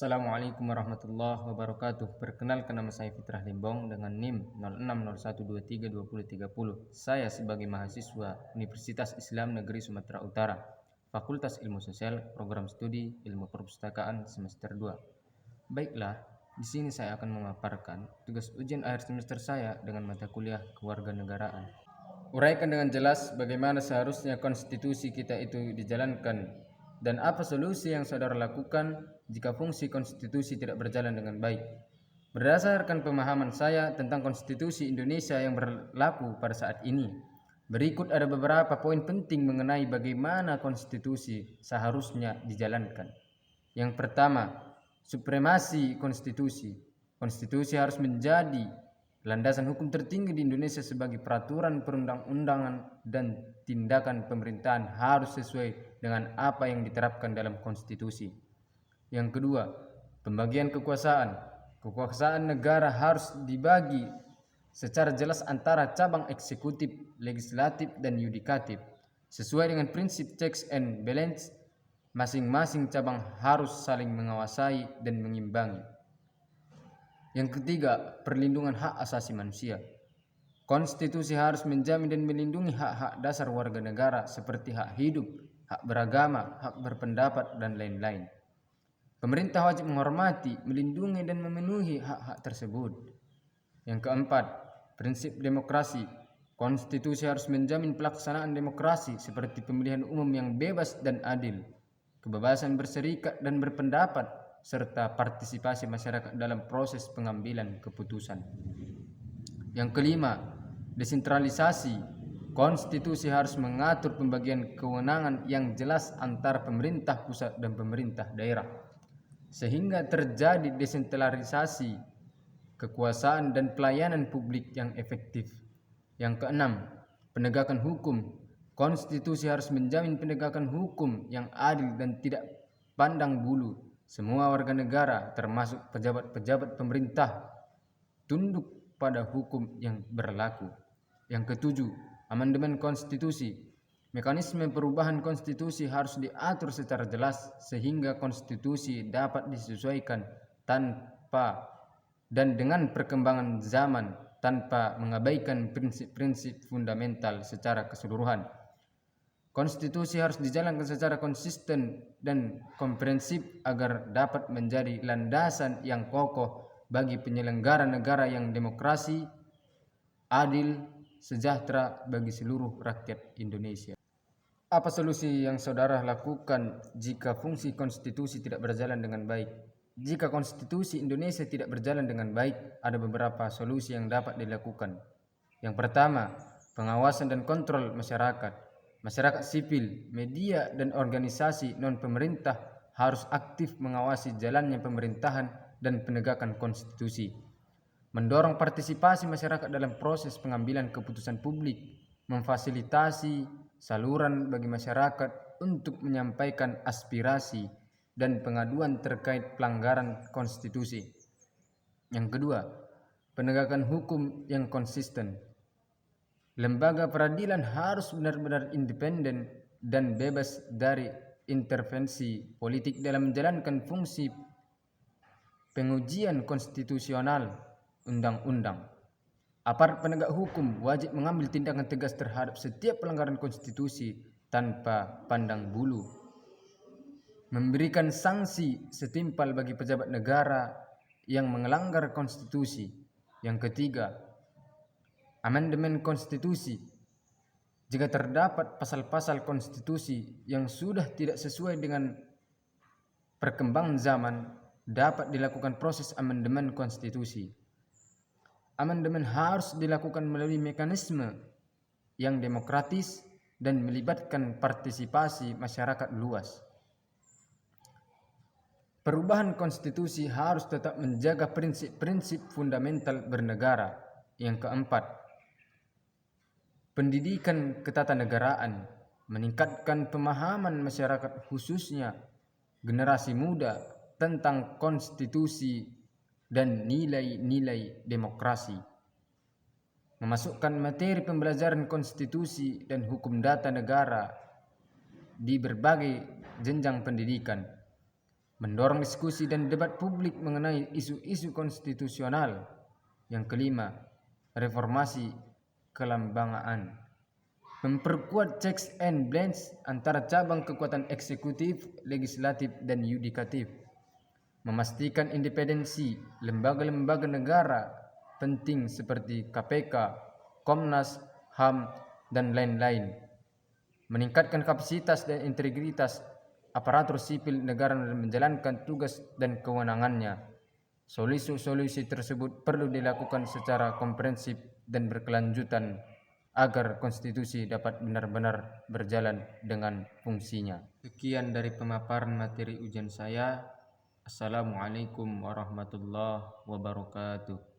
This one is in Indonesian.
Assalamualaikum warahmatullahi wabarakatuh. Perkenalkan, nama saya Fitrah Limbong dengan NIM 0601232030. Saya sebagai mahasiswa Universitas Islam Negeri Sumatera Utara, Fakultas Ilmu Sosial, Program Studi Ilmu Perpustakaan semester 2. Baiklah, di sini saya akan memaparkan tugas ujian akhir semester saya dengan mata kuliah kewarganegaraan. Uraikan dengan jelas bagaimana seharusnya konstitusi kita itu dijalankan dan apa solusi yang saudara lakukan jika fungsi konstitusi tidak berjalan dengan baik. Berdasarkan pemahaman saya tentang konstitusi Indonesia yang berlaku pada saat ini, berikut ada beberapa poin penting mengenai bagaimana konstitusi seharusnya dijalankan. Yang pertama, supremasi konstitusi. Konstitusi harus menjadi landasan hukum tertinggi di Indonesia sebagai peraturan perundang-undangan, dan tindakan pemerintahan harus sesuai dengan apa yang diterapkan dalam konstitusi. Yang kedua, pembagian kekuasaan. Kekuasaan negara harus dibagi secara jelas antara cabang eksekutif, legislatif, dan yudikatif. Sesuai dengan prinsip checks and balance, masing-masing cabang harus saling menguasai dan mengimbangi. Yang ketiga, perlindungan hak asasi manusia. Konstitusi harus menjamin dan melindungi hak-hak dasar warga negara seperti hak hidup, hak beragama, hak berpendapat, dan lain-lain. Pemerintah wajib menghormati, melindungi, dan memenuhi hak-hak tersebut. Yang keempat, prinsip demokrasi. Konstitusi harus menjamin pelaksanaan demokrasi seperti pemilihan umum yang bebas dan adil, kebebasan berserikat dan berpendapat, serta partisipasi masyarakat dalam proses pengambilan keputusan. Yang kelima, desentralisasi. Konstitusi harus mengatur pembagian kewenangan yang jelas antara pemerintah pusat dan pemerintah daerah, sehingga terjadi desentralisasi kekuasaan dan pelayanan publik yang efektif. Yang keenam, penegakan hukum. Konstitusi harus menjamin penegakan hukum yang adil dan tidak pandang bulu. Semua warga negara, termasuk pejabat-pejabat pemerintah, tunduk pada hukum yang berlaku. Yang ketujuh, amandemen konstitusi. Mekanisme perubahan konstitusi harus diatur secara jelas sehingga konstitusi dapat disesuaikan tanpa dan dengan perkembangan zaman tanpa mengabaikan prinsip-prinsip fundamental secara keseluruhan. Konstitusi harus dijalankan secara konsisten dan komprehensif agar dapat menjadi landasan yang kokoh bagi penyelenggara negara yang demokrasi, adil, sejahtera bagi seluruh rakyat Indonesia. Apa solusi yang saudara lakukan jika fungsi konstitusi tidak berjalan dengan baik? Jika konstitusi Indonesia tidak berjalan dengan baik, ada beberapa solusi yang dapat dilakukan. Yang pertama, pengawasan dan kontrol masyarakat. Masyarakat sipil, media, dan organisasi non-pemerintah harus aktif mengawasi jalannya pemerintahan dan penegakan konstitusi. Mendorong partisipasi masyarakat dalam proses pengambilan keputusan publik, memfasilitasi saluran bagi masyarakat untuk menyampaikan aspirasi dan pengaduan terkait pelanggaran konstitusi. Yang kedua, penegakan hukum yang konsisten. Lembaga peradilan harus benar-benar independen dan bebas dari intervensi politik dalam menjalankan fungsi pengujian konstitusional undang-undang. Aparat penegak hukum wajib mengambil tindakan tegas terhadap setiap pelanggaran konstitusi tanpa pandang bulu. Memberikan sanksi setimpal bagi pejabat negara yang melanggar konstitusi. Yang ketiga, amandemen konstitusi. Jika terdapat pasal-pasal konstitusi yang sudah tidak sesuai dengan perkembangan zaman, dapat dilakukan proses amandemen konstitusi. Amandemen harus dilakukan melalui mekanisme yang demokratis dan melibatkan partisipasi masyarakat luas. Perubahan konstitusi harus tetap menjaga prinsip-prinsip fundamental bernegara. Yang keempat, pendidikan ketatanegaraan, meningkatkan pemahaman masyarakat khususnya generasi muda tentang konstitusi dan nilai-nilai demokrasi. Memasukkan materi pembelajaran konstitusi dan hukum tata negara di berbagai jenjang pendidikan. mendorong diskusi dan debat publik mengenai isu-isu konstitusional. Yang kelima, reformasi kelembagaan, memperkuat checks and balance antara cabang kekuatan eksekutif, legislatif, dan yudikatif, memastikan independensi lembaga-lembaga negara penting seperti KPK, Komnas, HAM, dan lain-lain, meningkatkan kapasitas dan integritas aparatur sipil negara dalam menjalankan tugas dan kewenangannya. Solusi-solusi tersebut perlu dilakukan secara komprehensif dan berkelanjutan agar konstitusi dapat benar-benar berjalan dengan fungsinya. Sekian dari pemaparan materi ujian saya. Assalamualaikum warahmatullahi wabarakatuh.